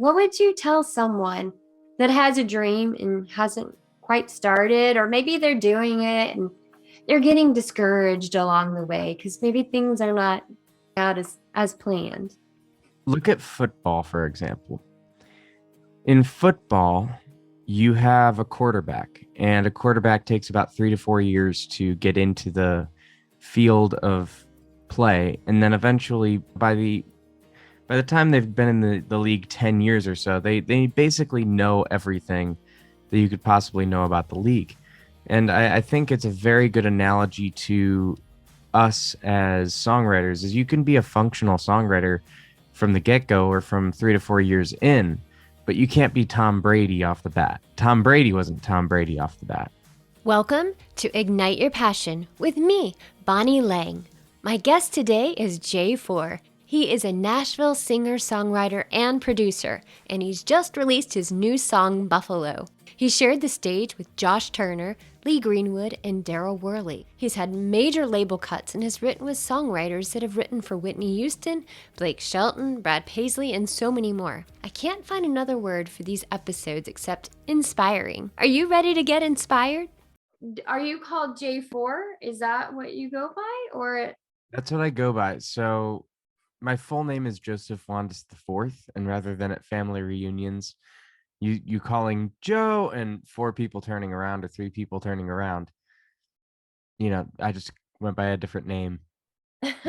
what would you tell someone that has a dream and hasn't quite started, or maybe they're doing it and they're getting discouraged along the way because maybe things are not out as planned? Look at football, for example. In football, you have a quarterback, and a quarterback takes about 3 to 4 years to get into the field of play. And then eventually, by the time they've been in the league 10 years or so, they basically know everything that you could possibly know about the league. And I think it's a very good analogy to us as songwriters is you can be a functional songwriter from the get-go or from 3 to 4 years in, but you can't be Tom Brady off the bat. Tom Brady wasn't Tom Brady off the bat. Welcome to Ignite Your Passion with me, Bonnie Lang. My guest today is J4. He is a Nashville singer, songwriter, and producer, and he's just released his new song, Buffalo. He shared the stage with Josh Turner, Lee Greenwood, and Darryl Worley. He's had major label cuts and has written with songwriters that have written for Whitney Houston, Blake Shelton, Brad Paisley, and so many more. I can't find another word for these episodes except inspiring. Are you ready to get inspired? Are you called J4? Is that what you go by? Or That's what I go by. So my full name is Joseph Wandes IV, and rather than at family reunions, you calling Joe and four people turning around or three people turning around, I just went by a different name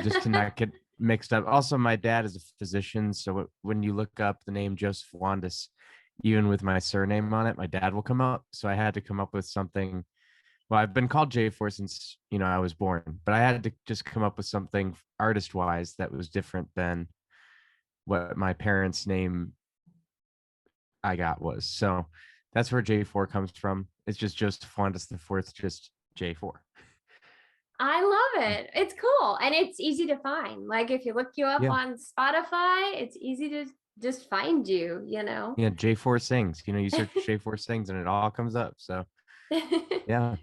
just to not get mixed up. Also, my dad is a physician, so when you look up the name Joseph Wandes, even with my surname on it, my dad will come up. So I had to come up with something. Well, I've been called J4 since, I was born, but I had to just come up with something artist-wise that was different than what my parents' name I got was. So that's where J4 comes from. It's just Joseph Wandes the fourth, just J4. I love it. It's cool. And it's easy to find. Like if you look you up Yeah. on Spotify, it's easy to just find you. Yeah, J4 sings. You search J4 sings and it all comes up. So yeah.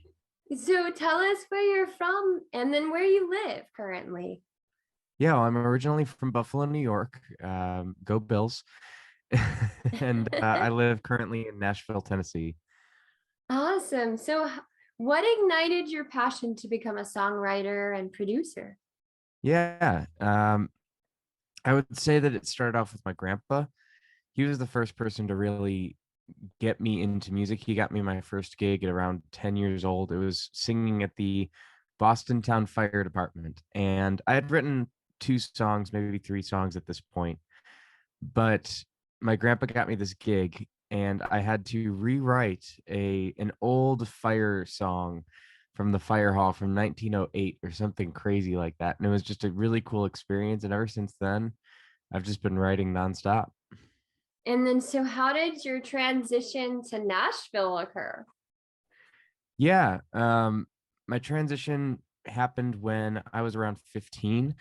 So tell us where you're from and then where you live currently. Yeah, well, I'm originally from Buffalo, New York. Go Bills. And I live currently in Nashville, Tennessee. Awesome. So what ignited your passion to become a songwriter and producer? Yeah. I would say that it started off with my grandpa. He was the first person to really get me into music. He got me my first gig at around 10 years old. It was singing at the Boston Town Fire Department. And I had written 2 songs, maybe 3 songs at this point. But my grandpa got me this gig and I had to rewrite an old fire song from the fire hall from 1908 or something crazy like that. And it was just a really cool experience. And ever since then, I've just been writing nonstop. And then so how did your transition to Nashville occur? Yeah. My transition happened when I was around 15.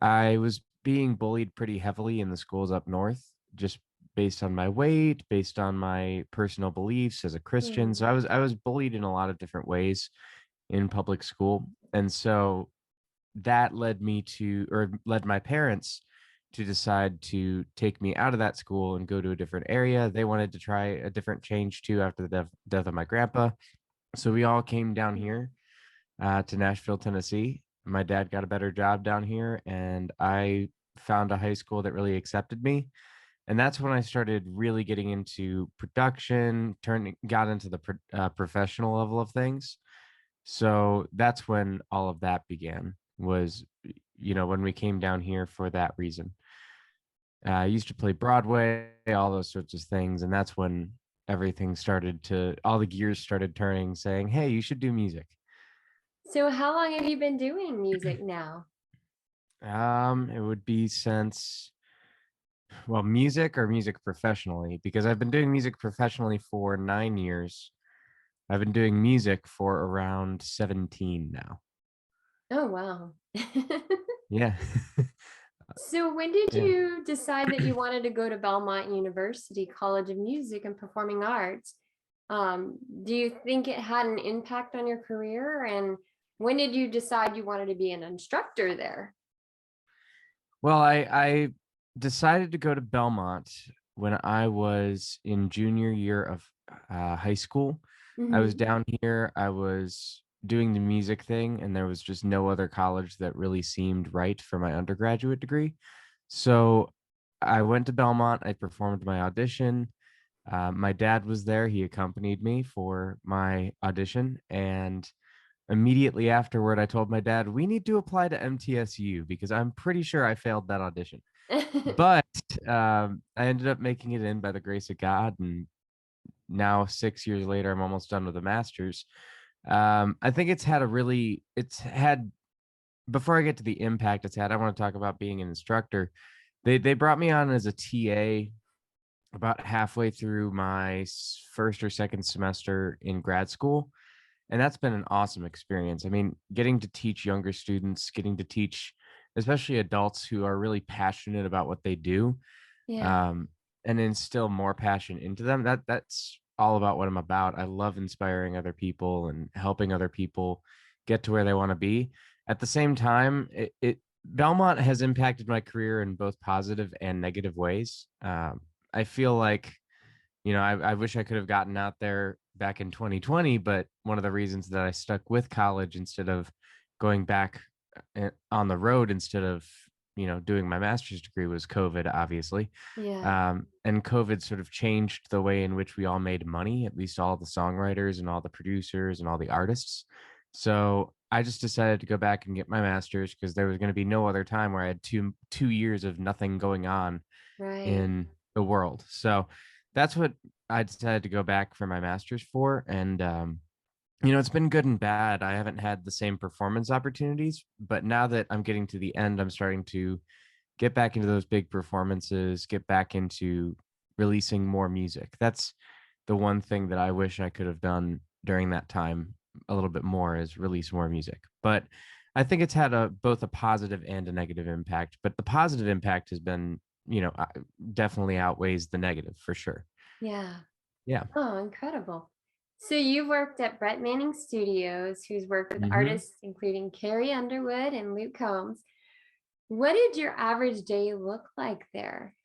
I was being bullied pretty heavily in the schools up north, just based on my weight, based on my personal beliefs as a Christian. So I was bullied in a lot of different ways in public school. And so that led my parents to decide to take me out of that school and go to a different area. They wanted to try a different change too after the death of my grandpa. So we all came down here to Nashville, Tennessee. My dad got a better job down here, and I found a high school that really accepted me. And that's when I started really getting into production, got into the professional level of things. So that's when all of that began, was, when we came down here for that reason. I used to play Broadway, all those sorts of things. And that's when all the gears started turning, saying, hey, you should do music. So how long have you been doing music now? It would be since, well, music or music professionally, because I've been doing music professionally for 9 years. I've been doing music for around 17 now. Oh, wow. Yeah. So when did Yeah. you decide that you wanted to go to Belmont University College of Music and Performing Arts? Do you think it had an impact on your career? And when did you decide you wanted to be an instructor there? Well, I decided to go to Belmont when I was in junior year of high school. I was Hmm. down here. I was doing the music thing, and there was just no other college that really seemed right for my undergraduate degree. So I went to Belmont. I performed my audition. My dad was there. He accompanied me for my audition. And immediately afterward, I told my dad, we need to apply to MTSU because I'm pretty sure I failed that audition. But I ended up making it in by the grace of God. And now 6 years later, I'm almost done with a master's. I think it's had, before I get to the impact it's had, I want to talk about being an instructor. They brought me on as a TA about halfway through my first or second semester in grad school. And that's been an awesome experience. I mean, getting to teach younger students, getting to teach especially adults who are really passionate about what they do, Yeah. um, and instill more passion into them. That's all about what I'm about. I love inspiring other people and helping other people get to where they want to be. At the same time, it Belmont has impacted my career in both positive and negative ways. I feel like, I wish I could have gotten out there back in 2020, but one of the reasons that I stuck with college instead of going back on the road instead of, doing my master's degree was COVID, obviously. Yeah. And COVID sort of changed the way in which we all made money, at least all the songwriters and all the producers and all the artists. So I just decided to go back and get my master's because there was going to be no other time where I had two years of nothing going on Right. in the world. So that's what I decided to go back for my master's for. And, it's been good and bad. I haven't had the same performance opportunities, but now that I'm getting to the end, I'm starting to get back into those big performances, get back into releasing more music. That's the one thing that I wish I could have done during that time a little bit more, is release more music. But I think it's had both a positive and a negative impact. But the positive impact has been, definitely outweighs the negative for sure. Yeah. Yeah. Oh, incredible. So you worked at Brett Manning Studios, who's worked with Hmm. artists including Carrie Underwood and Luke Combs. What did your average day look like there?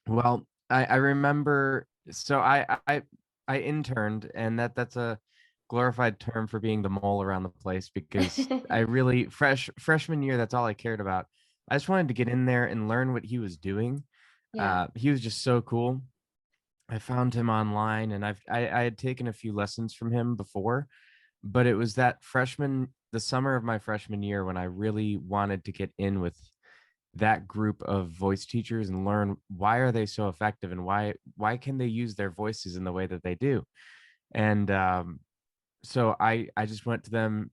Well, I remember. So I interned, and that's a glorified term for being the mole around the place, because I really freshman year, that's all I cared about. I just wanted to get in there and learn what he was doing. Yeah. He was just so cool. I found him online, and I had taken a few lessons from him before, but it was the summer of my freshman year when I really wanted to get in with that group of voice teachers and learn why are they so effective, and why can they use their voices in the way that they do. And so I just went to them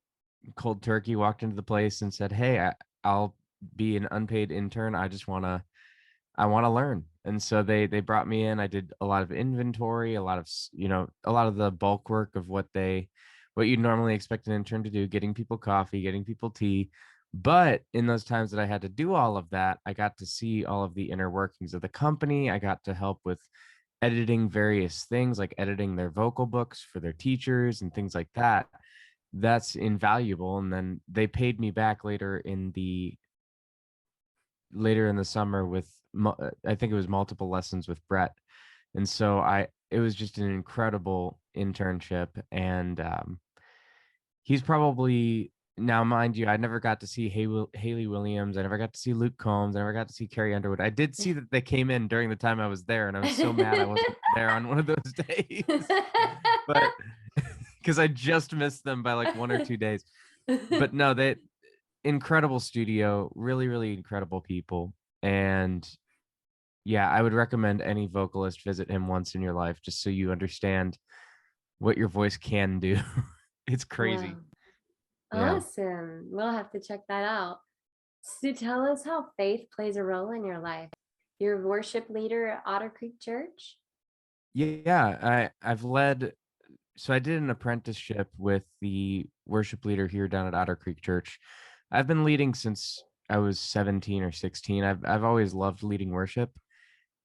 cold turkey, walked into the place and said, hey, I'll be an unpaid intern. I want to learn. And so they brought me in. I did a lot of inventory, a lot of the bulk work of what you'd normally expect an intern to do, getting people coffee, getting people tea. But in those times that I had to do all of that, I got to see all of the inner workings of the company. I got to help with editing various things, like editing their vocal books for their teachers and things like that. That's invaluable. And then they paid me back later in the summer with I think it was multiple lessons with Brett. And so it was just an incredible internship. And he's probably, now mind you, I never got to see Haley Williams. I never got to see Luke Combs. I never got to see Carrie Underwood. I did see that they came in during the time I was there, and I was so mad I wasn't there on one of those days. But because I just missed them by like 1 or 2 days. But no, they incredible studio, really, really incredible people. And yeah, I would recommend any vocalist visit him once in your life, just so you understand what your voice can do. It's crazy. Wow. Yeah. Awesome. We'll have to check that out. So tell us how faith plays a role in your life. You're a worship leader at Otter Creek Church? Yeah, so I did an apprenticeship with the worship leader here down at Otter Creek Church. I've been leading since I was 17 or 16. I've always loved leading worship.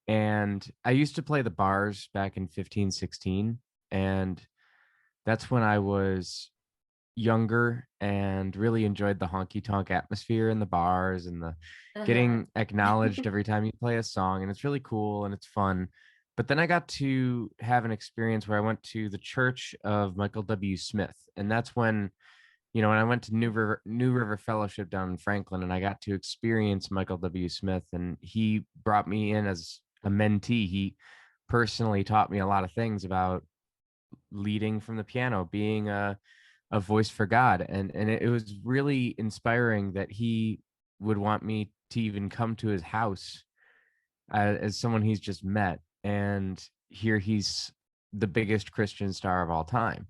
And I used to play the bars back in 15, 16. And that's when I was younger and really enjoyed the honky tonk atmosphere in the bars and the Uh-huh. getting acknowledged every time you play a song, and it's really cool and it's fun. But then I got to have an experience where I went to the church of Michael W. Smith, and that's when, when I went to New River Fellowship down in Franklin, and I got to experience Michael W. Smith, and he brought me in as a mentee. He personally taught me a lot of things about leading from the piano, being a voice for God. And it was really inspiring that he would want me to even come to his house as someone he's just met. And here he's the biggest Christian star of all time.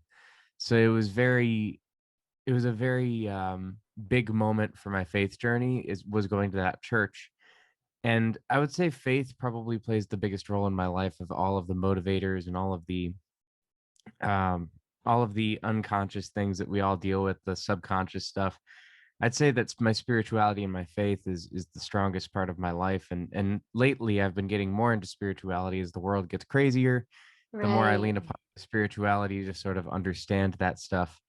So it was a very big moment for my faith journey was going to that church. And I would say faith probably plays the biggest role in my life of all of the motivators and um, all of the unconscious things that we all deal with, the subconscious stuff. I'd say that's my spirituality and my faith is the strongest part of my life. And lately I've been getting more into spirituality as the world gets crazier. The more I Right. lean upon spirituality to sort of understand that stuff.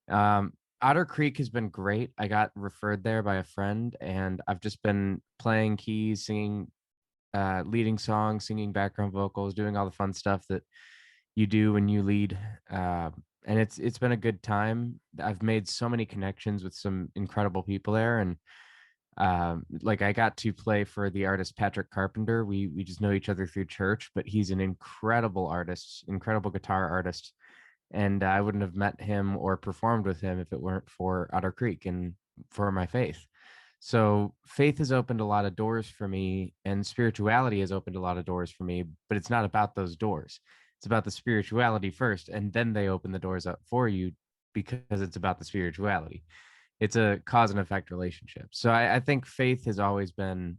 Um, Otter Creek has been great. I got referred there by a friend, and I've just been playing keys, singing, leading songs, singing background vocals, doing all the fun stuff that you do when you lead. And it's been a good time. I've made so many connections with some incredible people there, and like I got to play for the artist Patrick Carpenter. We just know each other through church, but he's an incredible artist, incredible guitar artist, and I wouldn't have met him or performed with him if it weren't for Otter Creek and for my faith. So faith has opened a lot of doors for me, and spirituality has opened a lot of doors for me, but it's not about those doors. It's about the spirituality first, and then they open the doors up for you because it's about the spirituality. It's a cause and effect relationship. So I think faith has always been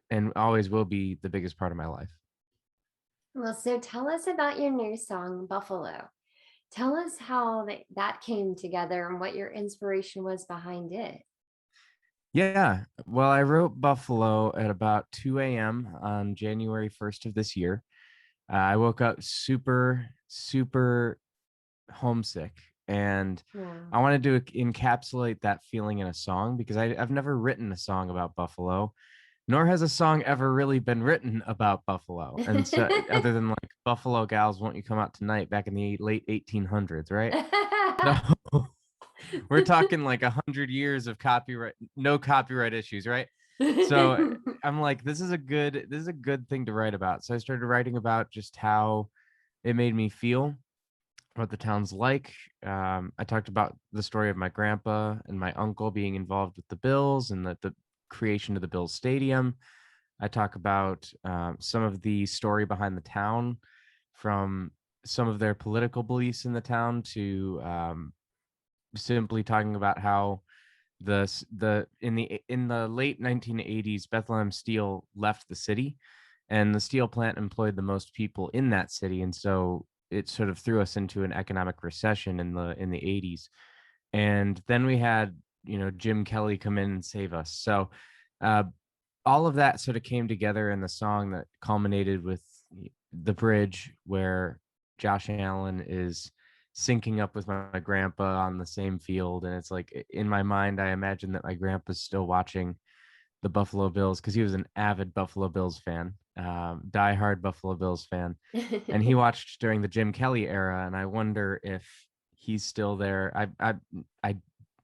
and always will be the biggest part of my life. Well, so tell us about your new song, Buffalo. Tell us how that came together and what your inspiration was behind it. Yeah. Well, I wrote Buffalo at about 2 a.m. on January 1st of this year. I woke up super, super homesick, and Yeah. I wanted to encapsulate that feeling in a song because I've never written a song about Buffalo, nor has a song ever really been written about Buffalo. And so, other than like Buffalo Gals, Won't You Come Out Tonight back in the late 1800s, right? So we're talking like 100 years of no copyright issues, right? So I'm like, this is a good thing to write about. So I started writing about just how it made me feel, what the town's like. I talked about the story of my grandpa and my uncle being involved with the Bills and the creation of the Bills Stadium. I talk about some of the story behind the town, from some of their political beliefs in the town to simply talking about how in the late 1980s, Bethlehem Steel left the city, and the steel plant employed the most people in that city, and so it sort of threw us into an economic recession in the 80s. And then we had, Jim Kelly come in and save us. So uh, all of that sort of came together in the song that culminated with the bridge where Josh Allen is syncing up with my grandpa on the same field. And it's like, in my mind, I imagine that my grandpa's still watching the Buffalo Bills because he was an avid Buffalo Bills fan, diehard Buffalo Bills fan. And he watched during the Jim Kelly era. And I wonder if he's still there.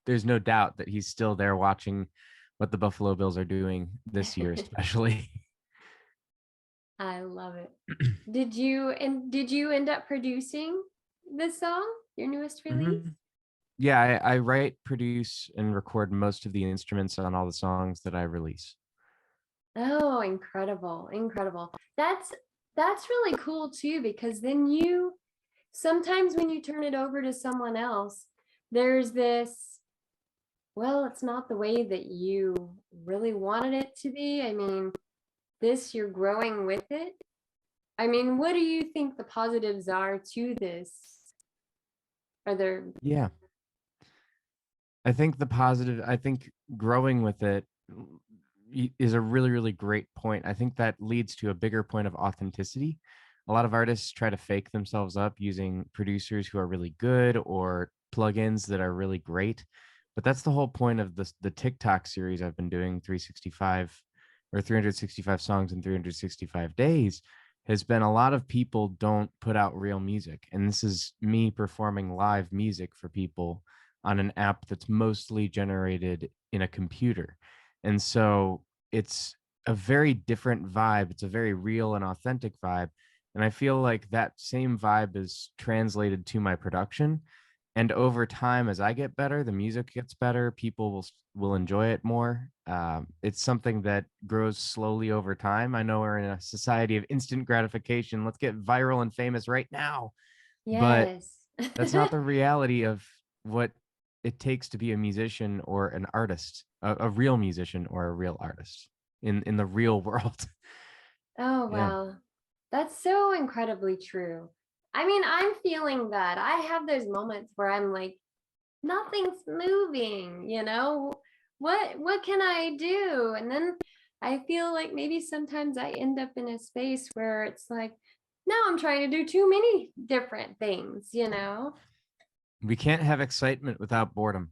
There's no doubt that he's still there watching what the Buffalo Bills are doing this year, especially. I love it. Did you end up producing this song, your newest release? Mhm. Yeah, I write, produce, and record most of the instruments on all the songs that I release. Oh, incredible. Incredible. That's really cool too, because then you sometimes when you turn it over to someone else, there's this, well, it's not the way that you really wanted it to be. I mean, this you're growing with it. I mean, what do you think the positives are to this? Are there Yeah, I think growing with it is a really, really great point. I think that leads to a bigger point of authenticity. A lot of artists try to fake themselves up using producers who are really good or plugins that are really great. But that's the whole point of the TikTok series I've been doing, 365 songs in 365 days, has been a lot of people don't put out real music. And this is me performing live music for people on an app that's mostly generated in a computer. And so it's a very different vibe. It's a very real and authentic vibe. And I feel like that same vibe is translated to my production. And over time, as I get better, the music gets better. People will enjoy it more. It's something that grows slowly over time. I know we're in a society of instant gratification. Let's get viral and famous right now. But Yes. that's not the reality of what it takes to be a musician or an artist, a real musician or a real artist in the real world. Oh, Yeah. wow. That's so incredibly true. I mean, I'm feeling that. I have those moments where I'm like, nothing's moving, you know? What can I do? And then I feel like maybe sometimes I end up in a space where it's like, now I'm trying to do too many different things, you know? We can't have excitement without boredom.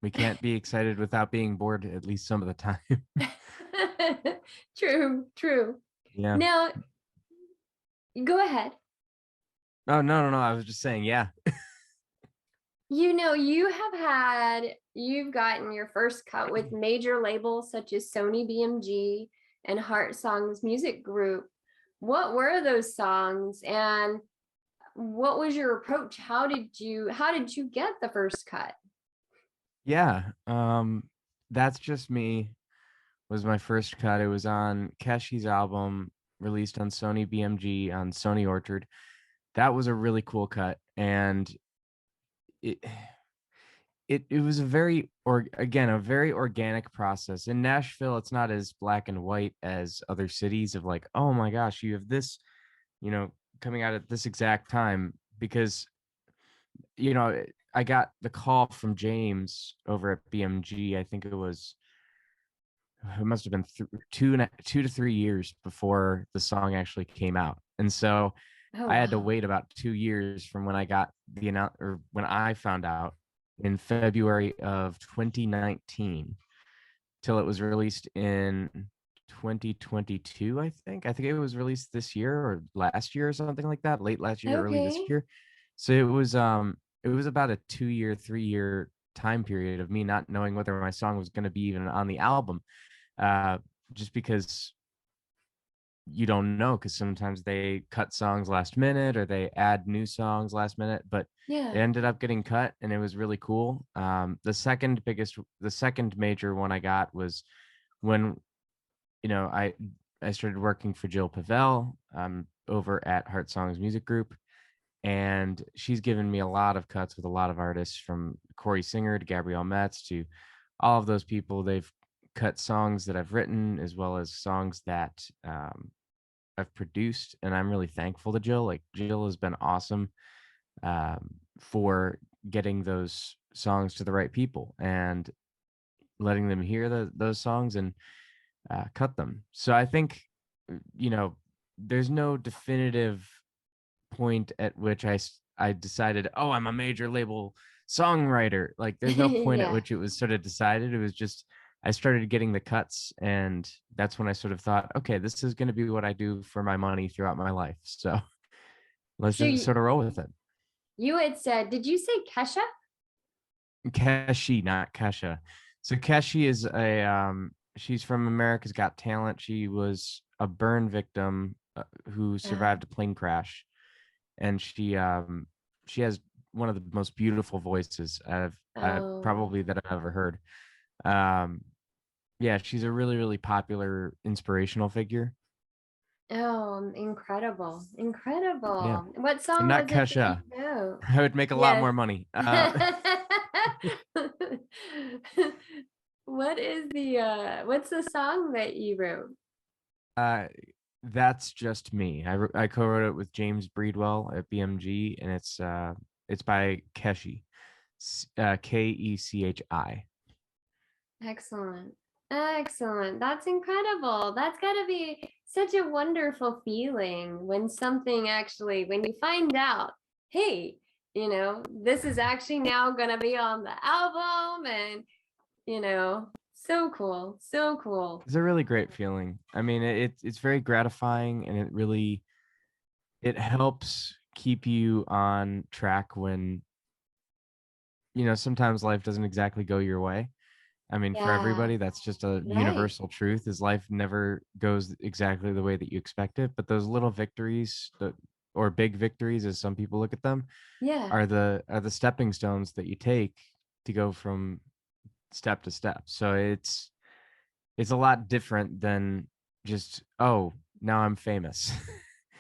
We can't be excited without being bored at least some of the time. True, true. Yeah. Now, go ahead. Oh, no. I was just saying, yeah. You know, you've gotten your first cut with major labels such as Sony BMG and Heart Songs Music Group. What were those songs and what was your approach? How did you get the first cut? Yeah. That's Just Me was my first cut. It was on Keshi's album released on Sony BMG on Sony Orchard. That was a really cool cut. And it it was a very a very organic process. In Nashville, it's not as black and white as other cities of like, oh my gosh, you have this, coming out at this exact time. Because I got the call from James over at BMG. I think it must have been 2 to 3 years before the song actually came out. And so Oh, I had to wow. wait about 2 years from when I got or when I found out in February of 2019 till it was released in 2022. I think it was released this year or last year or something like that, late last year, early this Okay. year. So it was about a 2 year, 3 year time period of me not knowing whether my song was going to be even on the album. uh, just because you don't know, because sometimes they cut songs last minute or they add new songs last minute, but it Yeah. ended up getting cut and it was really cool. The second major one I got was when, I started working for Jill Pavel over at Heart Songs Music Group. And she's given me a lot of cuts with a lot of artists, from Corey Singer to Gabrielle Metz to all of those people. They've cut songs that I've written as well as songs that I've produced, and I'm really thankful to Jill. Like, Jill has been awesome for getting those songs to the right people and letting them hear those songs and cut them. So I think, there's no definitive point at which I decided, oh, I'm a major label songwriter. Like, there's no point at Yeah. which it was sort of decided. It was just I started getting the cuts, and that's when I sort of thought, okay, this is going to be what I do for my money throughout my life. So let's So just sort of roll with it. you had said, did you say Kesha? Keshi, not Kesha. So Keshi is she's from America's Got Talent. She was a burn victim who Uh, survived a plane crash, and she has one of the most beautiful voices I've oh, probably that I've ever heard. Um, yeah, she's a really, really popular inspirational figure. oh, incredible. Yeah, Incredible. What and song not was it that you Kesha. wrote? I would make a lot Yes. more money. What's the song that you wrote? uh, that's just me. I co-wrote it with James Breedwell at BMG, and it's by Keshi, Kechi. Excellent. Excellent. That's incredible. That's got to be such a wonderful feeling when something actually, when you find out, hey, this is actually now going to be on the album. And, so cool. So cool. It's a really great feeling. I mean, it's very gratifying, and it helps keep you on track when, sometimes life doesn't exactly go your way. I mean, for Yeah, everybody, that's just a right. universal truth, is life never goes exactly the way that you expect it. But those little victories, or big victories, as some people look at them, Yeah. are the stepping stones that you take to go from step to step. So it's a lot different than just, oh, now I'm famous.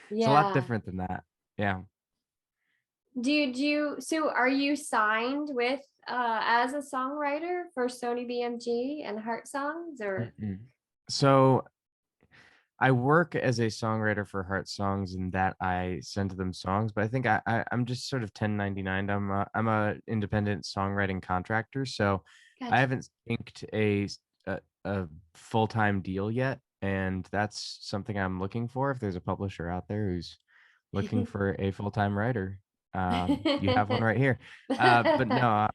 It's a lot Yeah. different than that. Yeah. So are you signed with as a songwriter for Sony BMG and Heart Songs, or? Mm-mm. So I work as a songwriter for Heart Songs, in that I send them songs, but I think I'm just sort of 1099. I'm a independent songwriting contractor, so I Gotcha. haven't inked a full-time deal yet, and that's something I'm looking for. If there's a publisher out there who's looking for a full-time writer, you have one right here. But no,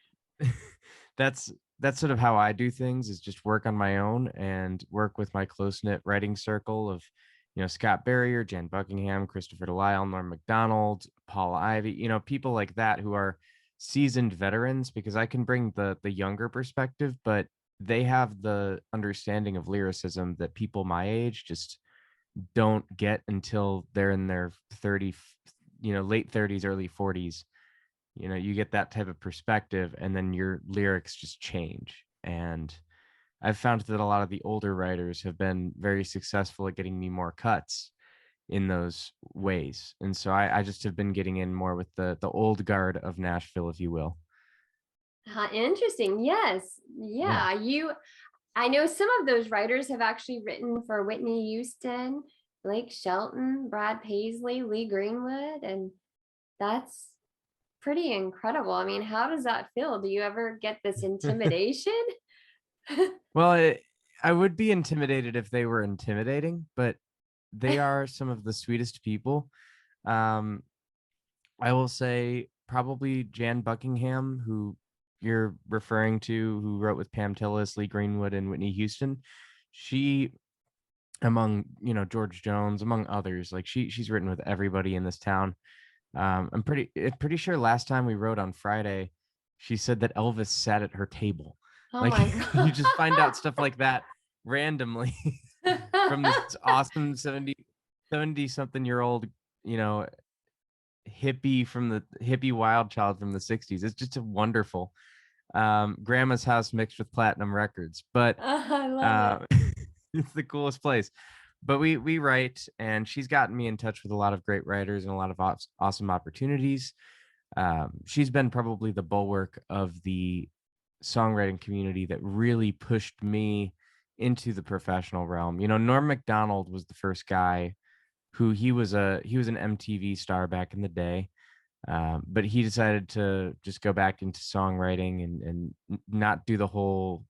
that's sort of how I do things, is just work on my own and work with my close-knit writing circle of, Scott Barrier, Jan Buckingham, Christopher Delisle, Norm Macdonald, Paul Ivy, people like that, who are seasoned veterans, because I can bring the younger perspective, but they have the understanding of lyricism that people my age just don't get until they're in their 30, late 30s, early 40s. You get that type of perspective, and then your lyrics just change. And I've found that a lot of the older writers have been very successful at getting me more cuts in those ways. And so I just have been getting in more with the old guard of Nashville, if you will. Interesting. Yes. Yeah. Yeah. I know some of those writers have actually written for Whitney Houston, Blake Shelton, Brad Paisley, Lee Greenwood, and that's pretty incredible. I mean, how does that feel? Do you ever get this intimidation? Well, I would be intimidated if they were intimidating, but they are some of the sweetest people. Um, I will say probably Jan Buckingham, who you're referring to, who wrote with Pam Tillis, Lee Greenwood, and Whitney Houston. She, among George Jones, among others, like she's written with everybody in this town. I'm pretty sure last time we wrote on Friday, she said that Elvis sat at her table. Oh Like, my God. you just find out stuff like that randomly from this awesome 70 something year old, hippie wild child from the 60s. It's just a wonderful grandma's house mixed with platinum records. But I love it. it's the coolest place. But we write, and she's gotten me in touch with a lot of great writers and a lot of awesome opportunities. She's been probably the bulwark of the songwriting community that really pushed me into the professional realm. Norm Macdonald was the first guy who he was an MTV star back in the day. But he decided to just go back into songwriting and not do the whole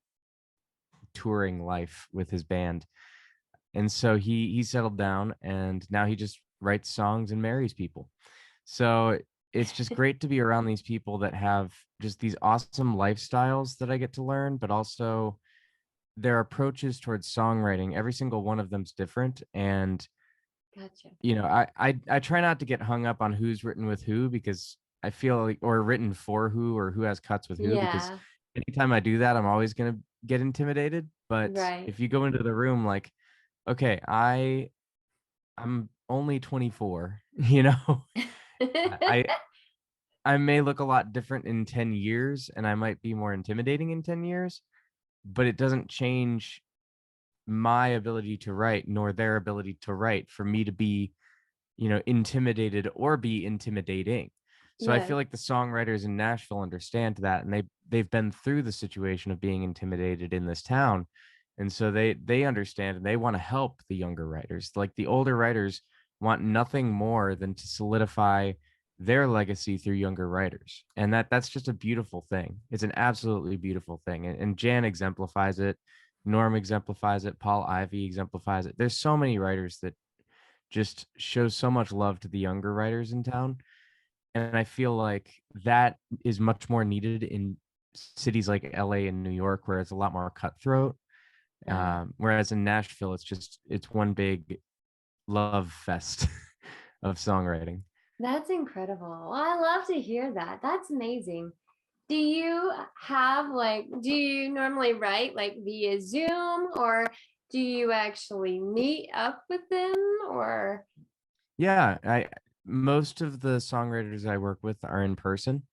touring life with his band. And so he settled down, and now he just writes songs and marries people. So it's just great to be around these people that have just these awesome lifestyles that I get to learn, but also their approaches towards songwriting. Every single one of them's different. And Gotcha. I try not to get hung up on who's written with who, because I feel like, or written for who, or who has cuts with who, because Yeah. anytime I do that, I'm always going to get intimidated. But Right. if you go into the room like, okay, I'm only 24, I I may look a lot different in 10 years, and I might be more intimidating in 10 years, but it doesn't change my ability to write, nor their ability to write, for me to be, intimidated or be intimidating. So I Yeah. feel like the songwriters in Nashville understand that, and they've been through the situation of being intimidated in this town. And so they understand, and they want to help the younger writers. Like, the older writers want nothing more than to solidify their legacy through younger writers. And that's just a beautiful thing. It's an absolutely beautiful thing. And Jan exemplifies it. Norm exemplifies it. Paul Ivy exemplifies it. There's so many writers that just show so much love to the younger writers in town. And I feel like that is much more needed in cities like LA and New York, where it's a lot more cutthroat. Uh, Whereas in Nashville, it's one big love fest of songwriting. that's incredible. Well, I love to hear that. That's amazing. Do you do you normally write like via Zoom, or do you actually meet up with them, or? Yeah, I most of the songwriters I work with are in person.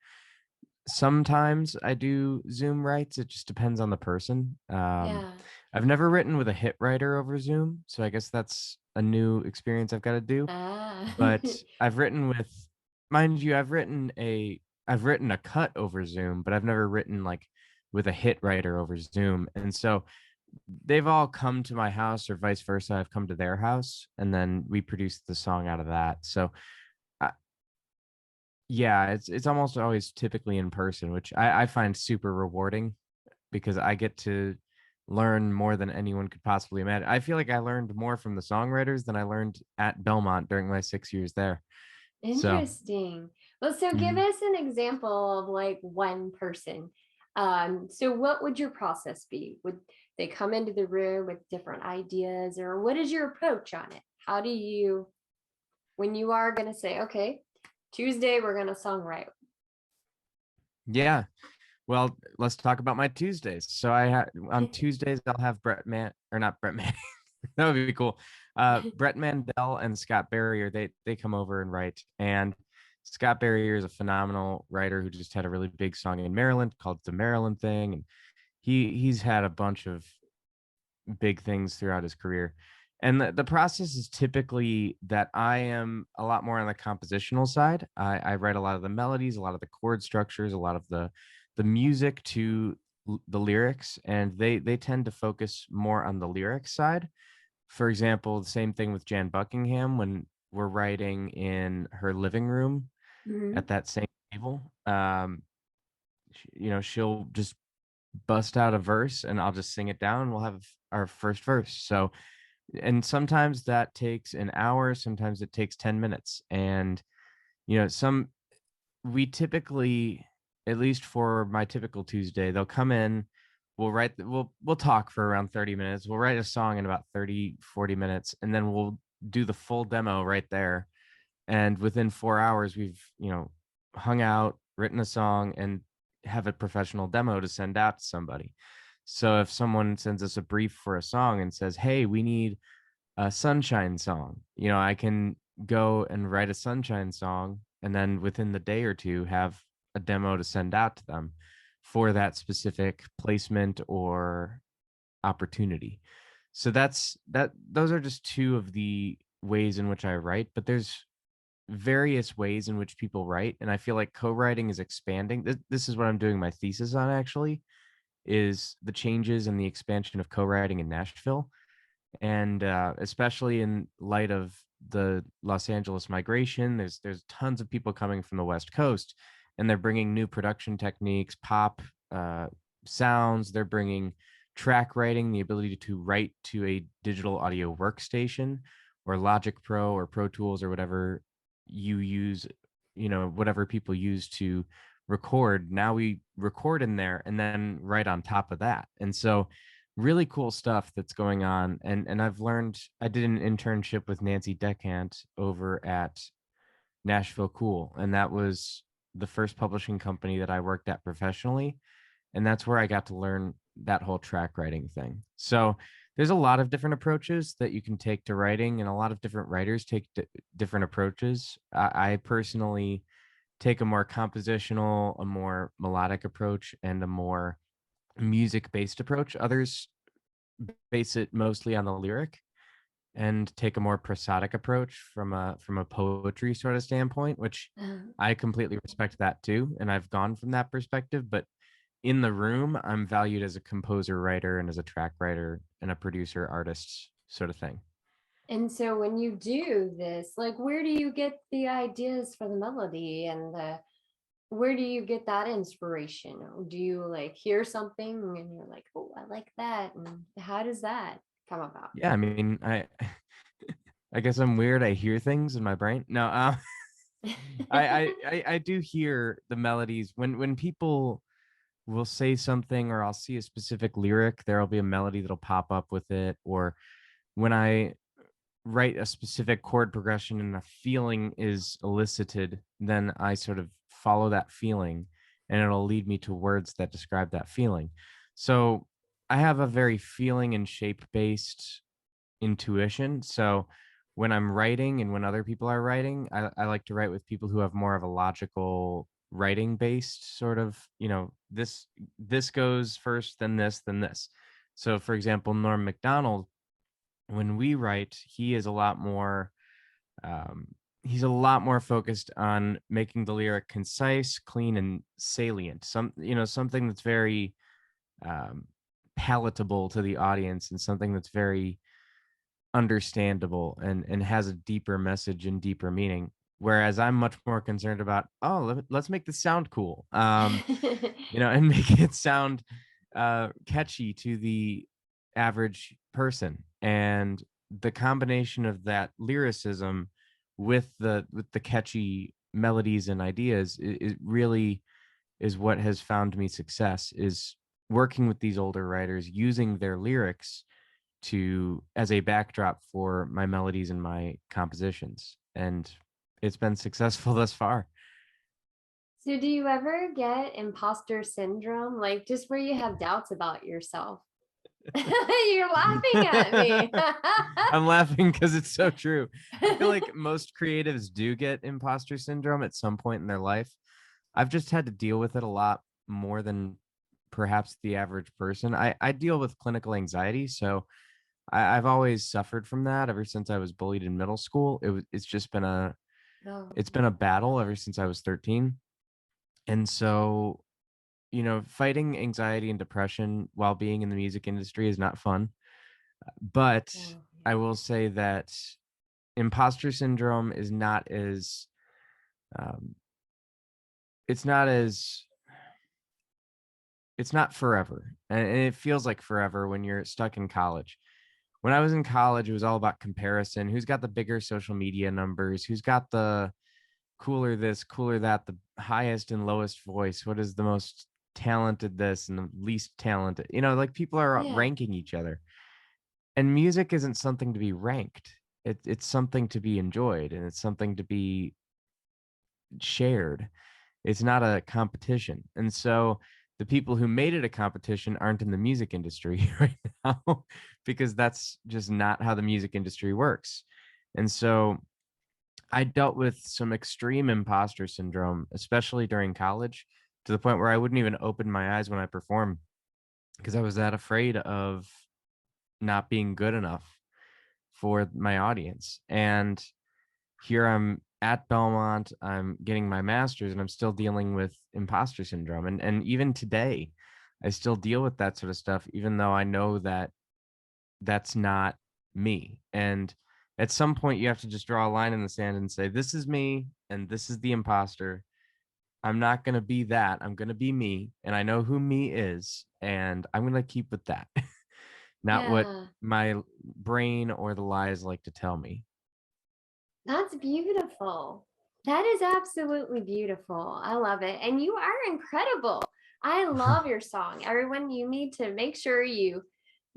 Sometimes I do Zoom writes. It just depends on the person. Yeah. I've never written with a hit writer over Zoom, so I guess that's a new experience I've got to do. Ah. But I've written with, mind you, I've written a cut over Zoom, but I've never written like with a hit writer over Zoom. And so they've all come to my house or vice versa. I've come to their house, and then we produced the song out of that. So I, yeah, it's almost always typically in person, which I find super rewarding because I get to learn more than anyone could possibly imagine. I feel like I learned more from the songwriters than I learned at Belmont during my 6 years there. So, Interesting. Well, so give mhm. us an example of like one person. So what would your process be? Would they come into the room with different ideas, or what is your approach on it? How do you, when you are going to say, okay, Tuesday we're going to songwrite? Yeah. Well, let's talk about my Tuesdays. So I have on Tuesdays I'll have Brett Man or not Brett Man. That would be cool. Brett Mandel and Scott Barrier, they come over and write. And Scott Barrier is a phenomenal writer who just had a really big song in Maryland called The Maryland Thing. And he's had a bunch of big things throughout his career. And the process is typically that I am a lot more on the compositional side. I write a lot of the melodies, a lot of the chord structures, a lot of the music to the lyrics, and they tend to focus more on the lyrics side. For example, the same thing with Jan Buckingham when we're writing in her living room Mhm. at that same table. She'll just bust out a verse and I'll just sing it down and we'll have our first verse. So, and sometimes that takes an hour, sometimes it takes 10 minutes. And, some we typically, at least for my typical Tuesday, they'll come in, we'll talk for around 30 minutes. We'll write a song in about 30-40 minutes, and then we'll do the full demo right there. And within 4 hours, we've, hung out, written a song, and have a professional demo to send out to somebody. So if someone sends us a brief for a song and says, "Hey, we need a sunshine song," I can go and write a sunshine song and then within the day or two have a demo to send out to them for that specific placement or opportunity. So those are just two of the ways in which I write, but there's various ways in which people write, and I feel like co-writing is expanding. This is what I'm doing my thesis on, actually, is the changes and the expansion of co-writing in Nashville. And especially in light of the Los Angeles migration, there's tons of people coming from the West Coast, and they're bringing new production techniques, pop uh, sounds. They're bringing track writing, the ability to write to a digital audio workstation or Logic Pro or Pro Tools or whatever you use, whatever people use to record. Now we record in there and then write on top of that. And so really cool stuff that's going on. And I've learned, I did an internship with Nancy Deckhant over at Nashville Cool, and that was the first publishing company that I worked at professionally, and that's where I got to learn that whole track writing thing. So there's a lot of different approaches that you can take to writing, and a lot of different writers take different approaches. I personally take a more compositional, a more melodic approach, and a more music based approach. Others base it mostly on the lyric and take a more prosodic approach from a poetry sort of standpoint, which Uh, I completely respect that too. And I've gone from that perspective, but in the room, I'm valued as a composer, writer, and as a track writer and a producer, artist sort of thing. and so when you do this, like, where do you get the ideas for the melody, and where do you get that inspiration? Or do you like hear something and you're like, oh, I like that? And how does that come about? Yeah, I mean, I I guess I'm weird. I hear things in my brain. No, I do hear the melodies when people will say something, or I'll see a specific lyric, there'll be a melody that'll pop up with it. Or when I write a specific chord progression and a feeling is elicited, then I sort of follow that feeling and it'll lead me to words that describe that feeling. So I have a very feeling and shape based intuition. So when I'm writing and when other people are writing, I like to write with people who have more of a logical writing based sort of, this goes first, then this, then this. So for example, Norm Macdonald, when we write, um, he's a lot more focused on making the lyric concise, clean, and salient. Something that's very um, palatable to the audience, and something that's very understandable and has a deeper message and deeper meaning. Whereas I'm much more concerned about, let's make this sound cool, and make it sound catchy to the average person. And the combination of that lyricism with the catchy melodies and ideas is really is what has found me success, is working with these older writers, using their lyrics to as a backdrop for my melodies and my compositions. And it's been successful thus far. So do you ever get imposter syndrome, like just where you have doubts about yourself? You're laughing at me. I'm laughing because it's so true. I feel like most creatives do get imposter syndrome at some point in their life. I've just had to deal with it a lot more than perhaps the average person. I deal with clinical anxiety, so I've always suffered from that ever since I was bullied in middle school. It's just been Oh. it's been a battle ever since I was 13. And so, fighting anxiety and depression while being in the music industry is not fun. But Oh, I yeah. will say that imposter syndrome is not as um, it's not as it's not forever, and it feels like forever when you're stuck in college. When I was in college, it was all about comparison. Who's got the bigger social media numbers? Who's got the cooler this, cooler that, the highest and lowest voice? What is the most talented this and the least talented? Like people are Yeah. ranking each other. And music isn't something to be ranked. It's something to be enjoyed, and it's something to be shared. It's not a competition. And so the people who made it a competition aren't in the music industry right now, because that's just not how the music industry works. And so I dealt with some extreme imposter syndrome, especially during college, to the point where I wouldn't even open my eyes when I perform because I was that afraid of not being good enough for my audience. And here I'm at Belmont, I'm getting my master's, and I'm still dealing with imposter syndrome. And even today, I still deal with that sort of stuff, even though I know that that's not me. And at some point, you have to just draw a line in the sand and say, this is me, and this is the imposter. I'm not going to be that. I'm going to be me. And I know who me is. And I'm going to keep with that, not what Yeah. my brain or the lies like to tell me. That's beautiful. That is absolutely beautiful. I love it. And you are incredible. I love your song. Everyone, you need to make sure you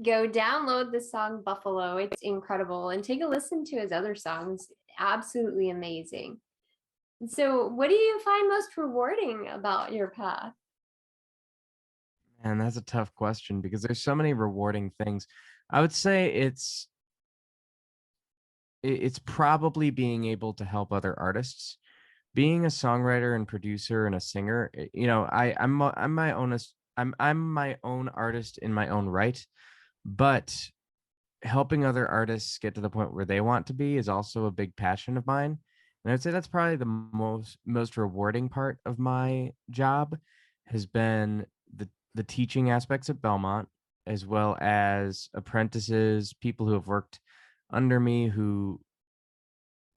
go download the song Buffalo. It's incredible. And take a listen to his other songs. Absolutely amazing. So, what do you find most rewarding about your path? And that's a tough question because there's so many rewarding things. I would say it's probably being able to help other artists. Being a songwriter and producer and a singer, I'm my own I'm my own artist in my own right, but helping other artists get to the point where they want to be is also a big passion of mine. And I'd say that's probably the most rewarding part of my job, has been the teaching aspects at Belmont, as well as apprentices, people who have worked under me, who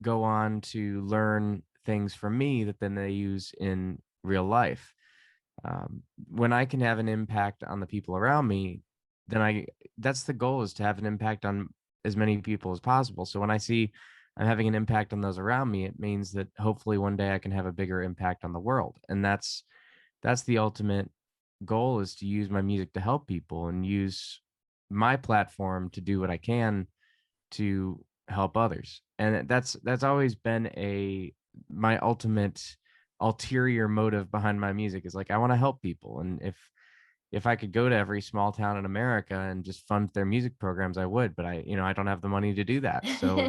go on to learn things from me that then they use in real life. When I can have an impact on the people around me, then that's the goal, is to have an impact on as many people as possible. So when I see I'm having an impact on those around me, it means that hopefully one day I can have a bigger impact on the world. And that's the ultimate goal, is to use my music to help people and use my platform to do what I can to help others. And that's always been my ultimate ulterior motive behind my music, is like, I want to help people. And if I could go to every small town in America and just fund their music programs, I would, but I don't have the money to do that. So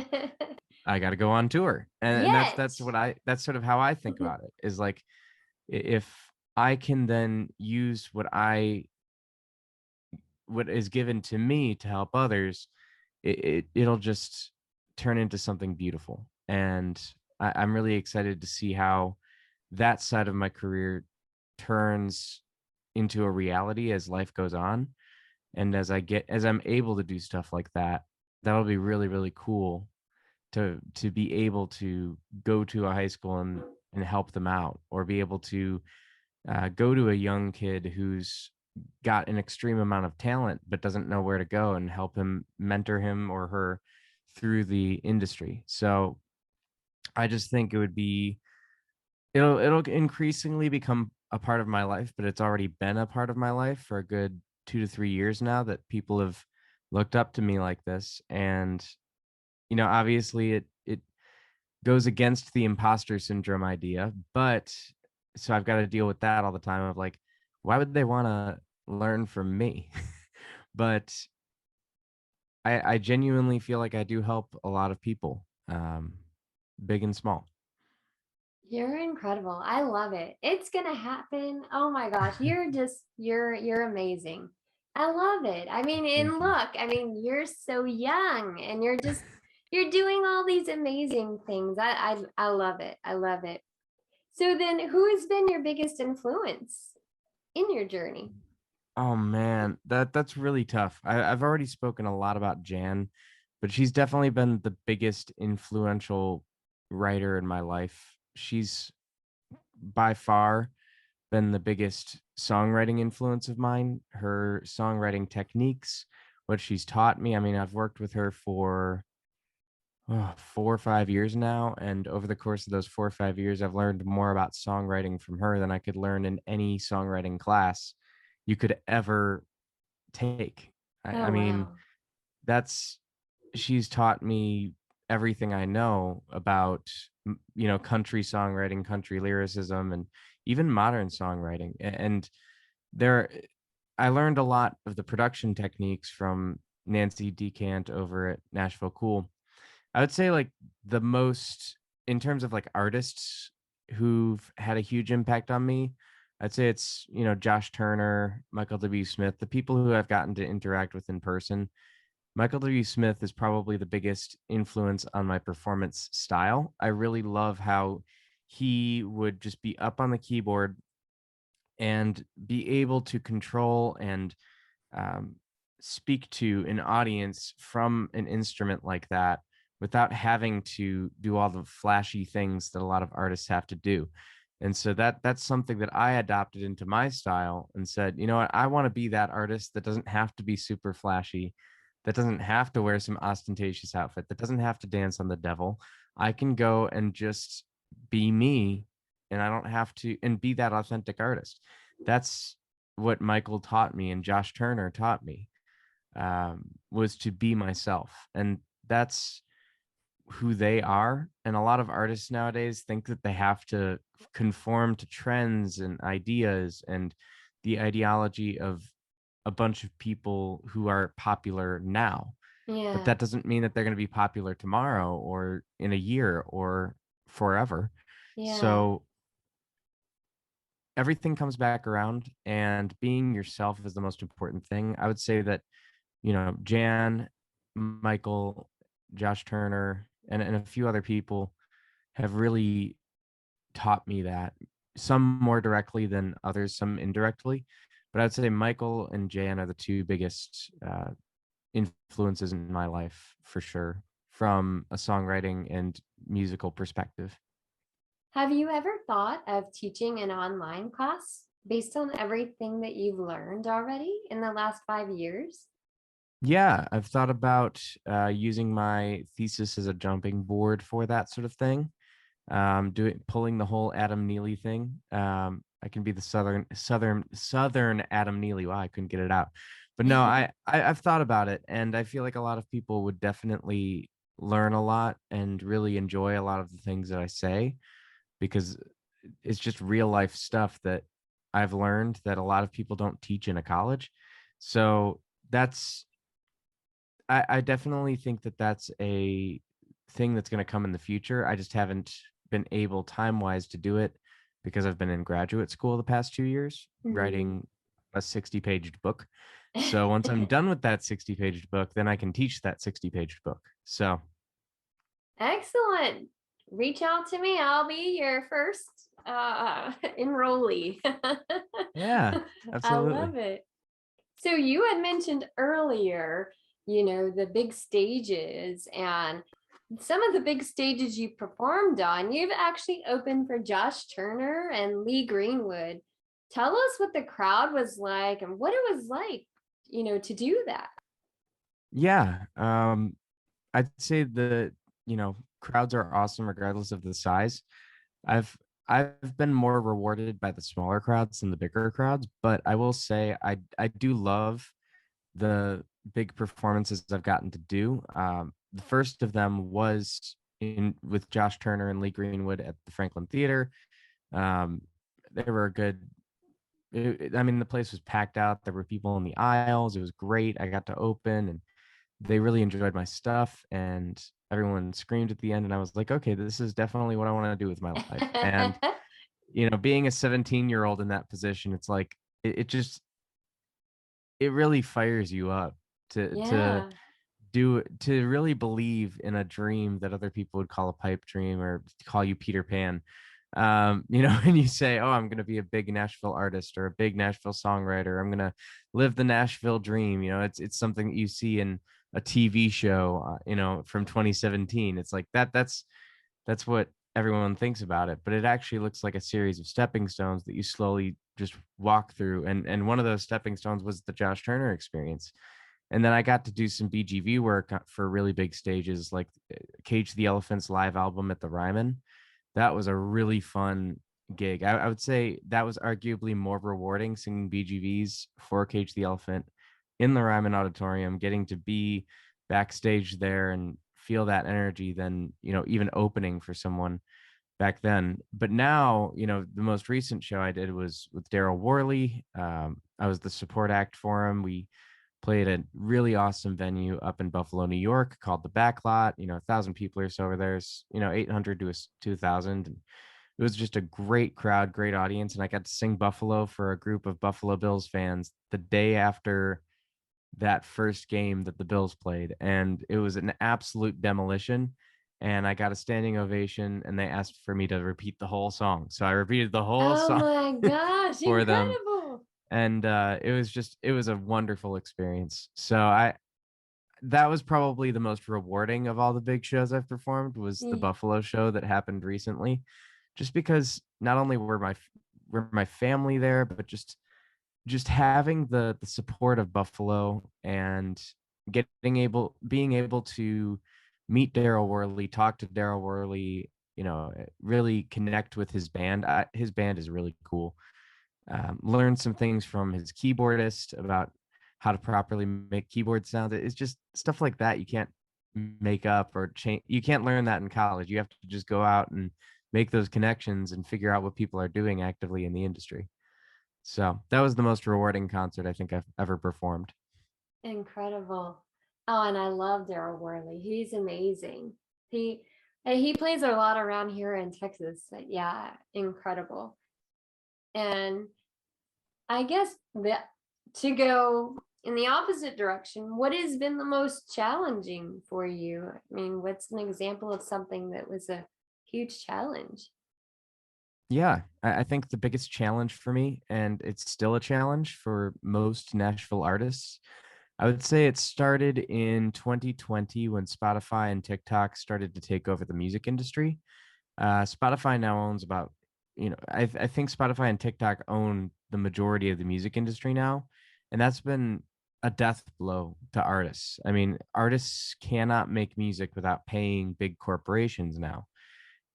I got to go on tour. And Yet. that's sort of how I think about it, is like, if I can then use what is given to me to help others, it'll just turn into something beautiful. And I'm really excited to see how that side of my career turns into a reality as life goes on. And as I'm able to do stuff like that, that'll be really, really cool to be able to go to a high school and help them out, or be able to go to a young kid who's got an extreme amount of talent but doesn't know where to go, and help him, mentor him or her through the industry. So I just think it'll increasingly become a part of my life, but it's already been a part of my life for a good 2 to 3 years now, that people have looked up to me like this. And obviously it goes against the imposter syndrome idea, but so I've got to deal with that all the time, of like, why would they want to learn from me? But I genuinely feel like I do help a lot of people, big and small. You're incredible. I love it. It's gonna happen. Oh my gosh, you're amazing. I love it. I mean, and Thank you. look, I mean, you're so young and you're doing all these amazing things. I love it. I love it. So then who has been your biggest influence in your journey? Oh man, that's really tough. I've already spoken a lot about Jan, but she's definitely been the biggest influential writer in my life. She's by far been the biggest songwriting influence of mine. Her songwriting techniques, what she's taught me. I mean, I've worked with her for 4 or 5 years now, and over the course of those 4 or 5 years, I've learned more about songwriting from her than I could learn in any songwriting class you could ever take. I Oh mean, wow. that's she's taught me everything I know about country songwriting, country lyricism, and even modern songwriting. And there I learned a lot of the production techniques from Nancy Decant over at Nashville Cool. I would say, like, the most, in terms of like artists who've had a huge impact on me, I'd say it's, Josh Turner, Michael W. Smith, the people who I've gotten to interact with in person. Michael W. Smith is probably the biggest influence on my performance style. I really love how he would just be up on the keyboard and be able to control and um, speak to an audience from an instrument like that without having to do all the flashy things that a lot of artists have to do. And so that's something that I adopted into my style and said, you know what, I want to be that artist that doesn't have to be super flashy, that doesn't have to wear some ostentatious outfit, that doesn't have to dance on the devil. I can go and just be me, and I don't have to, and be that authentic artist. That's what Michael taught me and Josh Turner taught me, was to be myself. And that's who they are. And a lot of artists nowadays think that they have to conform to trends and ideas and the ideology of a bunch of people who are popular now. But Yeah. that doesn't mean that they're going to be popular tomorrow or in a year or forever. Yeah. So everything comes back around, and being yourself is the most important thing. I would say that, Jan, Michael, Josh Turner, and a few other people have really taught me that, some more directly than others, some indirectly. But I'd say Michael and Jan are the two biggest influences in my life, for sure, from a songwriting and musical perspective. Have you ever thought of teaching an online class based on everything that you've learned already in the last 5 years? Yeah, I've thought about using my thesis as a jumping board for that sort of thing. Doing pulling the whole Adam Neely thing. I can be the southern Adam Neely. Wow, I couldn't get it out. But no, I've thought about it, and I feel like a lot of people would definitely learn a lot and really enjoy a lot of the things that I say, because it's just real life stuff that I've learned that a lot of people don't teach in a college. So that's I definitely think that that's a thing that's gonna come in the future. I just haven't been able time-wise to do it because I've been in graduate school the past 2 years, Mhm. writing a 60-paged book. So once I'm done with that 60-paged book, then I can teach that 60-paged book. So, Excellent. Reach out to me. I'll be your first enrollee. yeah, I absolutely. love it. So you had mentioned earlier, the big stages and some of the big stages you performed on. You've actually opened for Josh Turner and Lee Greenwood. Tell us what the crowd was like and what it was like, to do that. Yeah, I'd say crowds are awesome regardless of the size. I've I've been more rewarded by the smaller crowds than the bigger crowds, but I will say I do love the big performances I've gotten to do. The first of them was in with Josh Turner and Lee Greenwood at the Franklin Theater. Um, they were a good. I mean, the place was packed out. There were people in the aisles. It was great. I got to open, and they really enjoyed my stuff. And everyone screamed at the end, and I was like, okay, this is definitely what I want to do with my life. And being a 17-year-old in that position, it's like it just it really fires you up to Yeah. to really believe in a dream that other people would call a pipe dream or call you Peter Pan. And you say, "Oh, I'm going to be a big Nashville artist or a big Nashville songwriter. I'm going to live the Nashville dream." It's something that you see in a TV show, from 2017. It's like that's what everyone thinks about it, but it actually looks like a series of stepping stones that you slowly just walk through. And one of those stepping stones was the Josh Turner experience. And then I got to do some BGV work for really big stages, like Cage the Elephant's live album at the Ryman. That was a really fun gig. I would say that was arguably more rewarding, singing BGVs for Cage the Elephant in the Ryman Auditorium, getting to be backstage there and feel that energy than, even opening for someone back then. But now, the most recent show I did was with Darryl Worley. I was the support act for him. We played a really awesome venue up in Buffalo, New York, called the Backlot. 1,000 people or so over there. 800 to 1,000. It was just a great crowd, great audience, and I got to sing Buffalo for a group of Buffalo Bills fans the day after that first game that the Bills played, and it was an absolute demolition. And I got a standing ovation, and they asked for me to repeat the whole song. So I repeated the whole Oh song my gosh, for them, incredible. and it was a wonderful experience. So I that was probably the most rewarding of all the big shows I've performed, was the Y- Buffalo show that happened recently, just because not only were my family there, but just having the support of Buffalo and being able to meet Darryl Worley, talk to Darryl Worley, really connect with his band. His band is really cool. Learn some things from his keyboardist about how to properly make keyboard sounds. It's just stuff like that you can't make up or change. You can't learn that in college. You have to just go out and make those connections and figure out what people are doing actively in the industry. So that was the most rewarding concert I think I've ever performed. Incredible. Oh, and I love Daryl Worley. He's amazing. He he plays a lot around here in Texas. But yeah, incredible. And I guess that to go in the opposite direction, what has been the most challenging for you? I mean, what's an example of something that was a huge challenge? Yeah, I think the biggest challenge for me, and it's still a challenge for most Nashville artists, I would say it started in 2020 when Spotify and TikTok started to take over the music industry. Spotify now owns about, I think Spotify and TikTok own the majority of the music industry now, and that's been a death blow to artists. I mean, artists cannot make music without paying big corporations now.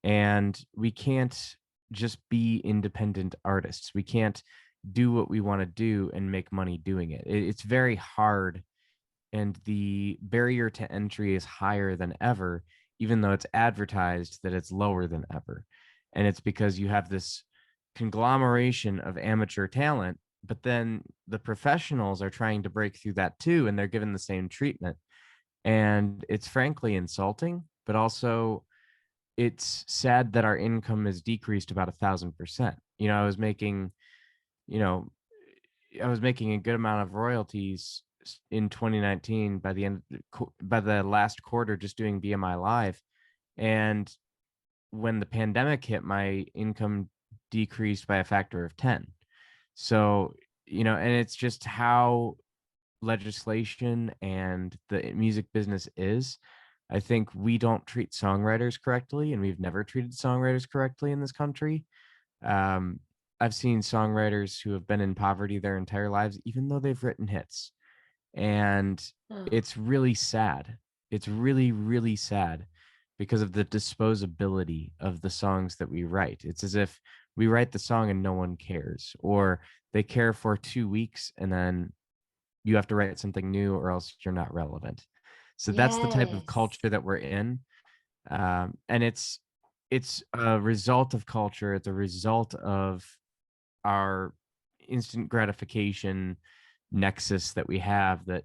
And we can't just be independent artists. We can't do what we want to do and make money doing it. It's very hard, and the barrier to entry is higher than ever, even though it's advertised that it's lower than ever. And it's because you have this conglomeration of amateur talent, but then the professionals are trying to break through that too, and they're given the same treatment. And it's frankly insulting, but also it's sad that our income has decreased about 1,000%. You know, you know, I was making a good amount of royalties in 2019 by the last quarter, just doing BMI Live. And when the pandemic hit, my income decreased by a factor of 10. So, and it's just how legislation and the music business is. I think we don't treat songwriters correctly, and we've never treated songwriters correctly in this country. Um, I've seen songwriters who have been in poverty their entire lives, even though they've written hits. And it's really sad. It's really, really sad because of the disposability of the songs that we write. It's as if we write the song and no one cares, or they care for 2 weeks and then you have to write something new or else you're not relevant. So that's the type of Yes. culture that we're in. And it's a result of culture. It's a result of our instant gratification nexus that we have, that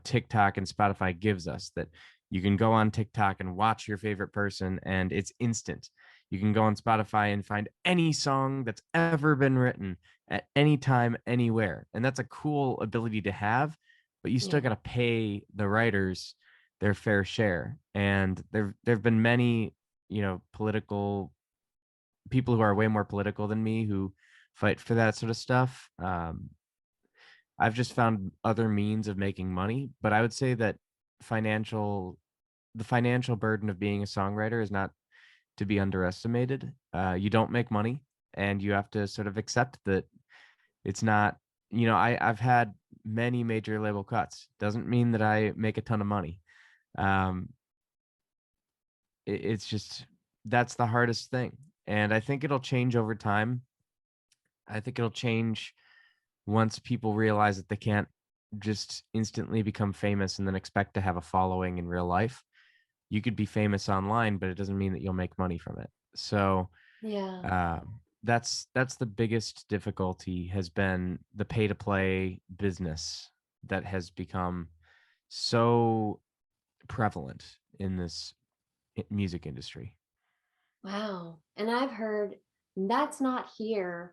TikTok and Spotify gives us, that you can go on TikTok and watch your favorite person and it's instant. You can go on Spotify and find any song that's ever been written at any time, anywhere. And that's a cool ability to have, but you still got to pay the writers their fair share. And there've been many, political people who are way more political than me who fight for that sort of stuff. I've just found other means of making money, but I would say that the financial burden of being a songwriter is not to be underestimated. You don't make money, and you have to sort of accept that it's not, I've had many major label cuts. Doesn't mean that I make a ton of money. It's just, that's the hardest thing. And I think it'll change over time. I think it'll change once people realize that they can't just instantly become famous and then expect to have a following in real life. You could be famous online, but it doesn't mean that you'll make money from it. So that's the biggest difficulty, has been the pay to play business that has become so prevalent in this music industry. Wow. And I've heard that's not here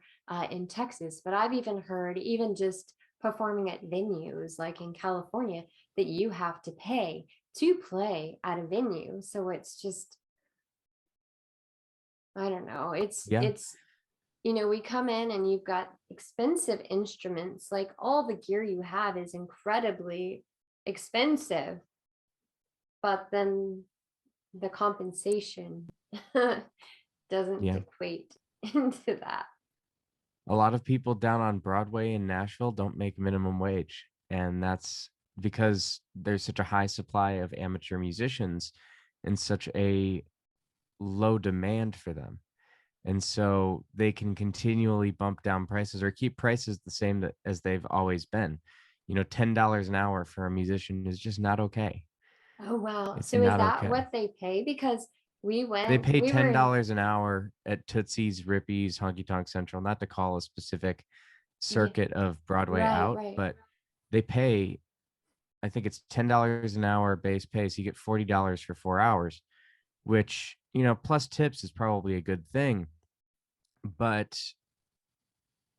in Texas, but I've even heard, even just performing at venues like in California, that you have to pay to play at a venue. So it's just, I don't know. It's we come in and you've got expensive instruments, like all the gear you have is incredibly expensive, but then the compensation doesn't equate into that. A lot of people down on Broadway in Nashville don't make minimum wage, and that's because there's such a high supply of amateur musicians and such a low demand for them. And so they can continually bump down prices or keep prices the same as they've always been. $10 an hour for a musician is just not okay. Oh, wow. It's So is not that okay. what they pay? Because They pay $10 an hour at Tootsie's, Rippy's, Honky Tonk Central, not to call a specific circuit of Broadway out, right. but they pay, I think it's $10 an hour base pay. So you get $40 for 4 hours, which, plus tips is probably a good thing. But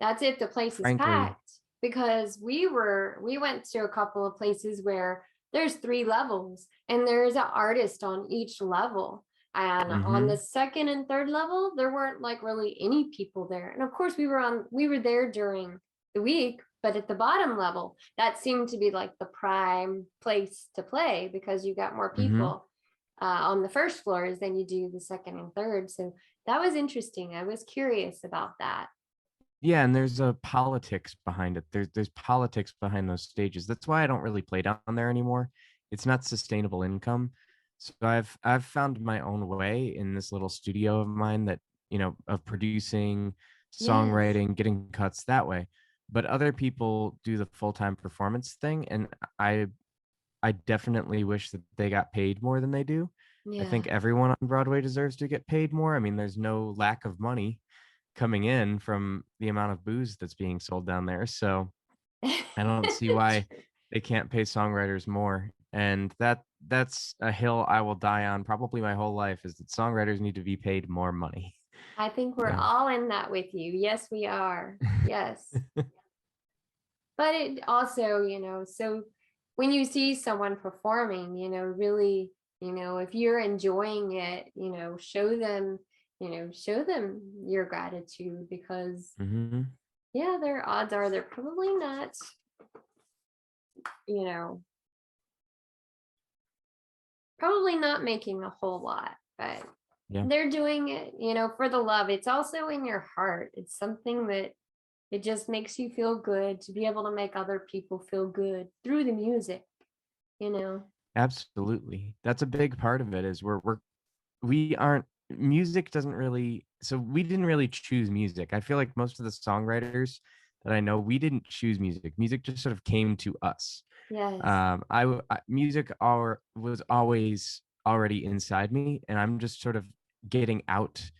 that's if the place is frankly, packed. Because we went to a couple of places where there's 3 levels and there's an artist on each level. And on the second and third level, there weren't like really any people there. And of course we were there during the week, but at the bottom level, that seemed to be like the prime place to play because you got more people on the first floors than you do the second and third. So that was interesting. I was curious about that. Yeah, and there's a politics behind it. There's politics behind those stages. That's why I don't really play down there anymore. It's not sustainable income. So I've found my own way in this little studio of mine that, of producing, Yes. songwriting, getting cuts that way. But other people do the full-time performance thing, and I I definitely wish that they got paid more than they do. I Yeah. think everyone on Broadway deserves to get paid more. I mean, there's no lack of money coming in from the amount of booze that's being sold down there. So I don't see why they can't pay songwriters more. And that's a hill I will die on probably my whole life, is that songwriters need to be paid more money. I think we're So all in that with you. Yes, we are. Yes. But it also, so when you see someone performing, really, if you're enjoying it, show them your gratitude because, Mhm. yeah, their odds are they're probably not, you know, probably not making a whole lot, but Yeah. they're doing it, for the love. It's also in your heart. It's something that it just makes you feel good to be able to make other people feel good through the music, you know. Absolutely. That's a big part of it, is we aren't music doesn't really, so we didn't really choose music. I feel like most of the songwriters that I know, we didn't choose music. Music just sort of came to us. Yes. Music was always already inside me, and I'm just sort of getting out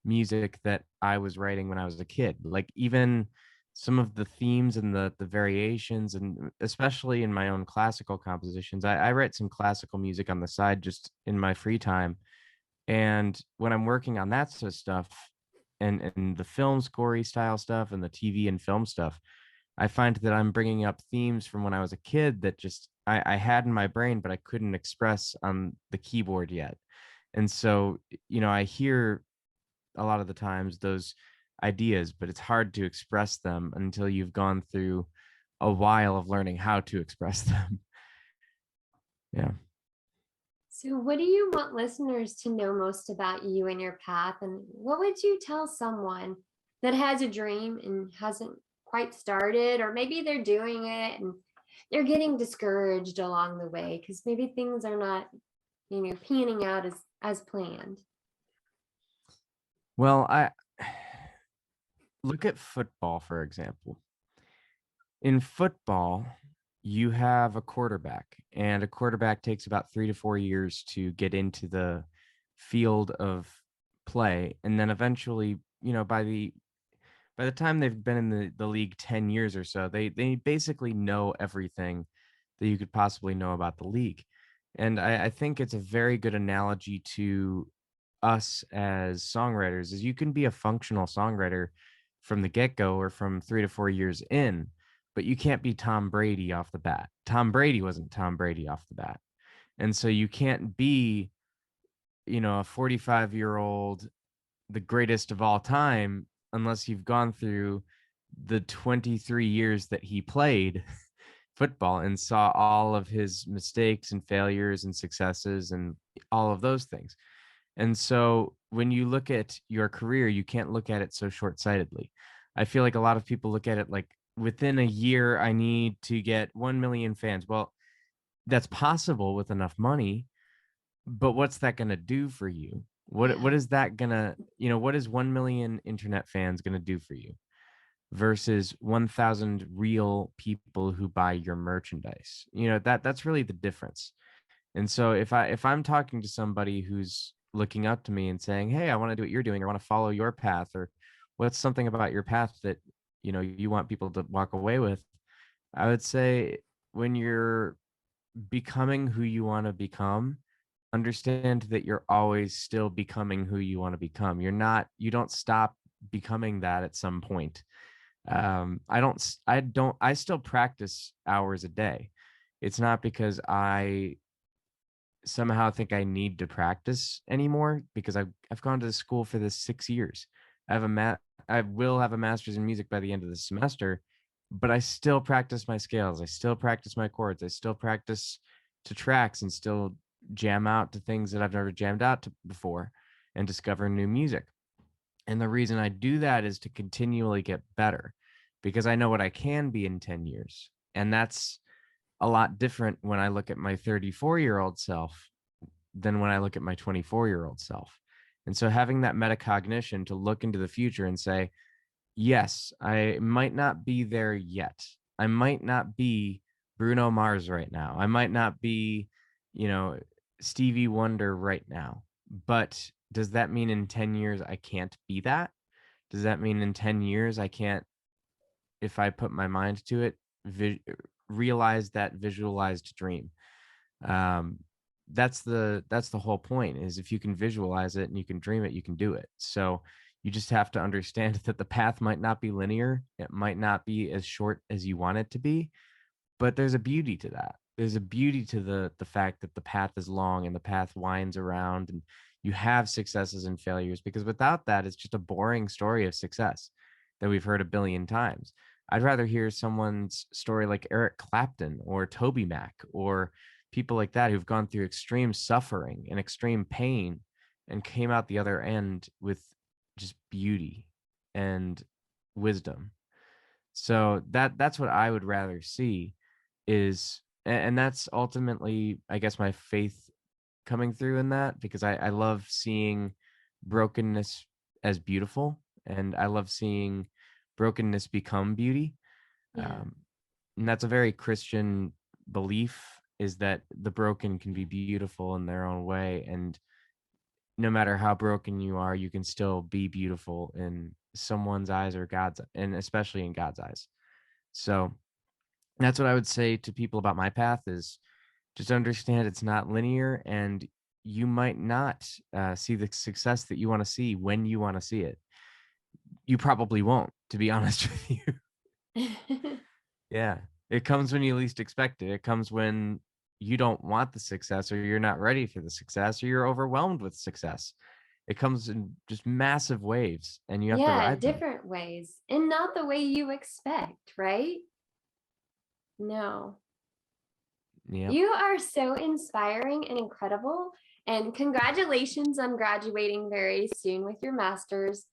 music that I was writing when I was a kid. Like, even some of the themes and the variations, and especially in my own classical compositions, I write some classical music on the side just in my free time. And when I'm working on that sort of stuff, and the film scorey style stuff and the TV and film stuff, I find that I'm bringing up themes from when I was a kid that just I had in my brain, but I couldn't express on the keyboard yet. And so, I hear a lot of the times those ideas, but it's hard to express them until you've gone through a while of learning how to express them. Yeah. So, what do you want listeners to know most about you and your path? And what would you tell someone that has a dream and hasn't quite started, or maybe they're doing it and they're getting discouraged along the way because maybe things are not, panning out as planned? Well, I look at football, for example. In football, you have a quarterback, and a quarterback takes about 3 to 4 years to get into the field of play. And then eventually, by the time they've been in the league 10 years or so, they basically know everything that you could possibly know about the league. And I think it's a very good analogy to us as songwriters, is you can be a functional songwriter from the get-go or from 3 to 4 years in, but you can't be Tom Brady off the bat. Tom Brady wasn't Tom Brady off the bat. And so you can't be, a 45-year-old, the greatest of all time, unless you've gone through the 23 years that he played football and saw all of his mistakes and failures and successes and all of those things. And so when you look at your career, you can't look at it so short-sightedly. I feel like a lot of people look at it like, within a year, I need to get 1 million fans. Well, that's possible with enough money, but what's that going to do for you? What Yeah. is that gonna, what is 1 million internet fans going to do for you versus 1,000 real people who buy your merchandise? That's really the difference. And so if I'm talking to somebody who's looking up to me and saying, "Hey, I want to do what you're doing, or want to follow your path," or what's something about your path that, you want people to walk away with, I would say, when you're becoming who you want to become, understand that you're always still becoming who you want to become. You don't stop becoming that at some point. I still practice hours a day. It's not because I somehow think I need to practice anymore, because I've gone to school for this 6 years. I will have a master's in music by the end of the semester, but I still practice my scales. I still practice my chords. I still practice to tracks and still jam out to things that I've never jammed out to before and discover new music. And the reason I do that is to continually get better, because I know what I can be in 10 years. And that's a lot different when I look at my 34-year-old self than when I look at my 24-year-old self. And so having that metacognition to look into the future and say, yes, I might not be there yet. I might not be Bruno Mars right now. I might not be, you know, Stevie Wonder right now. But does that mean in 10 years I can't be that? Does that mean in 10 years I can't, if I put my mind to it, realize that visualized dream? Um, that's the whole point, is if you can visualize it and you can dream it, you can do it. So you just have to understand that the path might not be linear. It might not be as short as you want it to be, but there's a beauty to that. There's a beauty to the fact that the path is long and the path winds around, and you have successes and failures, because without that, it's just a boring story of success that we've heard a billion times. I'd rather hear someone's story like Eric Clapton or Toby Mac or people like that who've gone through extreme suffering and extreme pain and came out the other end with just beauty and wisdom. So that's what I would rather see, is, and that's ultimately, I guess, my faith coming through in that, because I love seeing brokenness as beautiful, and I love seeing brokenness become beauty. Yeah. And that's a very Christian belief, is that the broken can be beautiful in their own way. And no matter how broken you are, you can still be beautiful in someone's eyes, or God's, and especially in God's eyes. So that's what I would say to people about my path, is just understand it's not linear, and you might not see the success that you want to see when you want to see it. You probably won't, to be honest with you. Yeah. It comes when you least expect it. It comes when you don't want the success, or you're not ready for the success, or you're overwhelmed with success. It comes in just massive waves, and you have to Yeah, ride them. different ways and not the way you expect, right? No. Yep. You are so inspiring and incredible. And congratulations on graduating very soon with your master's.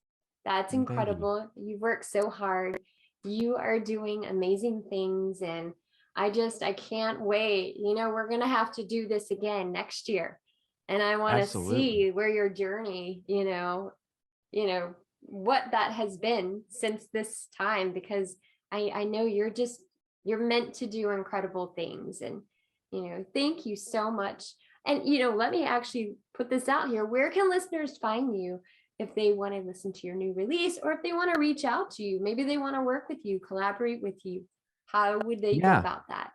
That's And thank you. incredible. You've worked so hard. You are doing amazing things. And I can't wait. We're going to have to do this again next year. And I want to Absolutely. see where your journey, what that has been since this time, because I know you're meant to do incredible things. And thank you so much. And let me actually put this out here. Where can listeners find you if they want to listen to your new release, or if they want to reach out to you? Maybe they want to work with you, collaborate with you. How would they go Yeah. about that?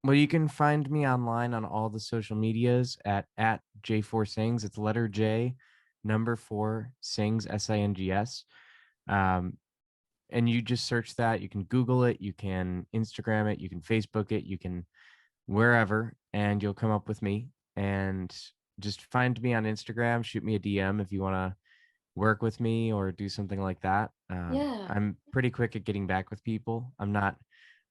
Well, you can find me online on all the social medias at J4Sings. It's letter J, number 4, Sings, Sings. Um, and you just search that. You can Google it, you can Instagram it, you can Facebook it, you can wherever, and you'll come up with me. And just find me on Instagram, shoot me a DM if you want to work with me or do something like that. Yeah. I'm pretty quick at getting back with people. I'm not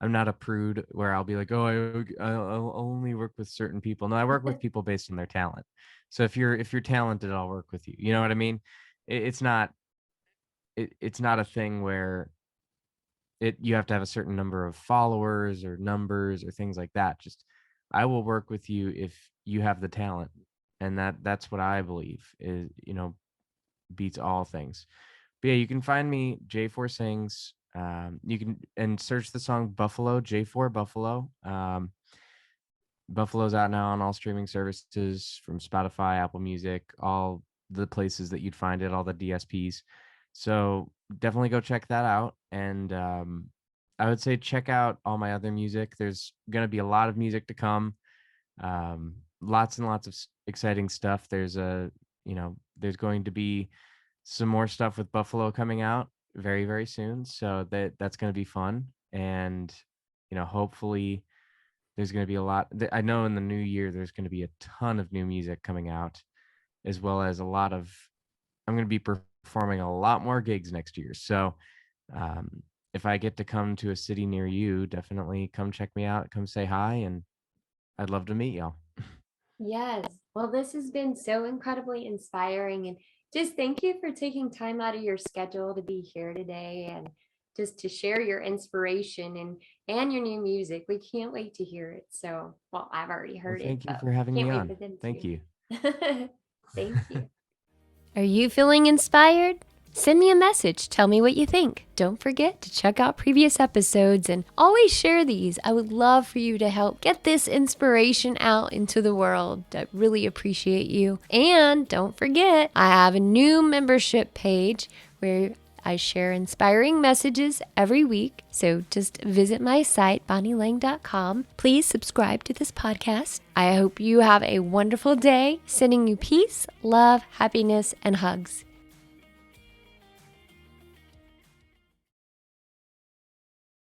a prude where I'll be like, oh, I'll only work with certain people. No, I work with people based on their talent. So if you're talented, I'll work with you. You know what I mean? It's not a thing where you have to have a certain number of followers or numbers or things like that. Just, I will work with you if you have the talent, and that's what I believe is, beats all things. But yeah, you can find me J4 Sings. You can and search the song Buffalo, J4 Buffalo. Buffalo's out now on all streaming services, from Spotify, Apple Music, all the places that you'd find it, all the DSPs. So definitely go check that out. And I would say check out all my other music. There's going to be a lot of music to come. Lots and lots of exciting stuff. There's going to be some more stuff with Buffalo coming out very, very soon. So that's going to be fun. And, hopefully there's going to be a lot. I know in the new year, there's going to be a ton of new music coming out, as well as I'm going to be performing a lot more gigs next year. So if I get to come to a city near you, definitely come check me out, come say hi, and I'd love to meet y'all. Yes. Well, this has been so incredibly inspiring. And just thank you for taking time out of your schedule to be here today and just to share your inspiration and your new music. We can't wait to hear it. So, well, I've already Well, heard it, thank you but for having can't me wait on. for them Thank to. you. Thank you. Are you feeling inspired? Send me a message. Tell me what you think. Don't forget to check out previous episodes and always share these. I would love for you to help get this inspiration out into the world. I really appreciate you. And don't forget, I have a new membership page where I share inspiring messages every week. So just visit my site, bonnielang.com. Please subscribe to this podcast. I hope you have a wonderful day. Sending you peace, love, happiness, and hugs.